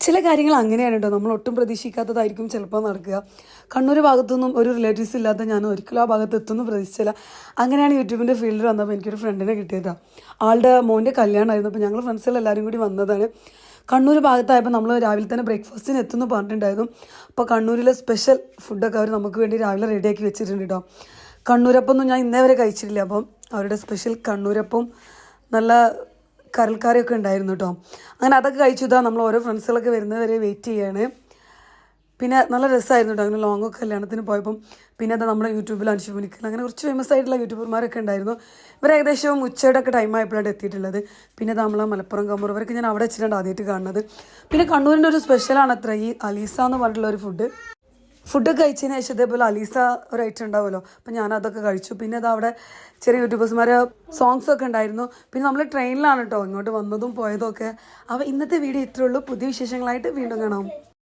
ചില കാര്യങ്ങൾ അങ്ങനെയാണ് കേട്ടോ, നമ്മൾ ഒട്ടും പ്രതീക്ഷിക്കാത്തതായിരിക്കും ചിലപ്പോൾ നടക്കുക. കണ്ണൂർ ഭാഗത്തൊന്നും ഒരു റിലേറ്റീവ്സ് ഇല്ലാത്ത ഞാൻ ഒരിക്കലും ആ ഭാഗത്ത് എത്തുമെന്ന് പ്രതീക്ഷിച്ചില്ല. അങ്ങനെയാണ് യൂട്യൂബിൻ്റെ ഫീൽഡിൽ വന്നപ്പോൾ എനിക്കൊരു ഫ്രണ്ടിനെ കിട്ടിയതാണ്. ആളുടെ മോൻ്റെ കല്യാണമായിരുന്നു. അപ്പോൾ ഞങ്ങൾ ഫ്രണ്ട്സുകളെല്ലാവരും കൂടി വന്നതാണ്. കണ്ണൂർ ഭാഗത്തായപ്പോൾ നമ്മൾ രാവിലെ തന്നെ ബ്രേക്ക്ഫാസ്റ്റിന് എത്തുമെന്ന് പറഞ്ഞിട്ടുണ്ടായിരുന്നു. അപ്പോൾ കണ്ണൂരിലെ സ്പെഷ്യൽ ഫുഡൊക്കെ അവർ നമുക്ക് വേണ്ടി രാവിലെ റെഡിയാക്കി വെച്ചിട്ടുണ്ട് കേട്ടോ. കണ്ണൂരപ്പൊന്നും ഞാൻ ഇന്നേ വരെ കഴിച്ചിട്ടില്ല. അപ്പം അവരുടെ സ്പെഷ്യൽ കണ്ണൂരപ്പം നല്ല കരൽക്കറിയൊക്കെ ഉണ്ടായിരുന്നു കേട്ടോ. അങ്ങനെ അതൊക്കെ കഴിച്ചു. ഇതാ നമ്മൾ ഓരോ ഫ്രണ്ട്സുകളൊക്കെ വരുന്നവരെ വെയിറ്റ് ചെയ്യാണ്. പിന്നെ നല്ല രസമായിരുന്നു കേട്ടോ. അങ്ങനെ ലോങ്ങൊക്കെ കല്യാണത്തിന് പോയപ്പം. പിന്നെ അതാ നമ്മുടെ യൂട്യൂബിൽ അൻഷുമുനിക്കൽ അങ്ങനെ കുറച്ച് ഫേമസ് ആയിട്ടുള്ള യൂട്യൂബർമാരൊക്കെ ഉണ്ടായിരുന്നു. ഇവർ ഏകദേശം ഉച്ചയുടെ ഒക്കെ ടൈം ആയപ്പോഴാണ് എത്തിയിട്ടുള്ളത്. പിന്നെ നമ്മളെ മലപ്പുറം കമ്മൂർ ഇവരൊക്കെ ഞാൻ അവിടെ വെച്ചിട്ടാണ് ആദ്യമായിട്ട് കാണുന്നത്. പിന്നെ കണ്ണൂരിൻ്റെ ഒരു സ്പെഷ്യലാണ് അത്ര ഈ അലീസ എന്ന് പറഞ്ഞിട്ടുള്ള ഒരു ഫുഡൊക്കെ കഴിച്ചതിന് ശേഷം ഇതേപോലെ അലീസ ഒരു ഐറ്റം ഉണ്ടാവുമല്ലോ. അപ്പം ഞാനതൊക്കെ കഴിച്ചു. പിന്നെ അത് അവിടെ ചെറിയ യൂട്യൂബേഴ്സ്മാരെ സോങ്സൊക്കെ ഉണ്ടായിരുന്നു. പിന്നെ നമ്മൾ ട്രെയിനിലാണ് കേട്ടോ ഇങ്ങോട്ട് വന്നതും പോയതും ഒക്കെ. അപ്പോൾ ഇന്നത്തെ വീഡിയോ ഇത്രയേ ഉള്ളൂ. പുതിയ വിശേഷങ്ങളായിട്ട് വീണ്ടും കാണാം.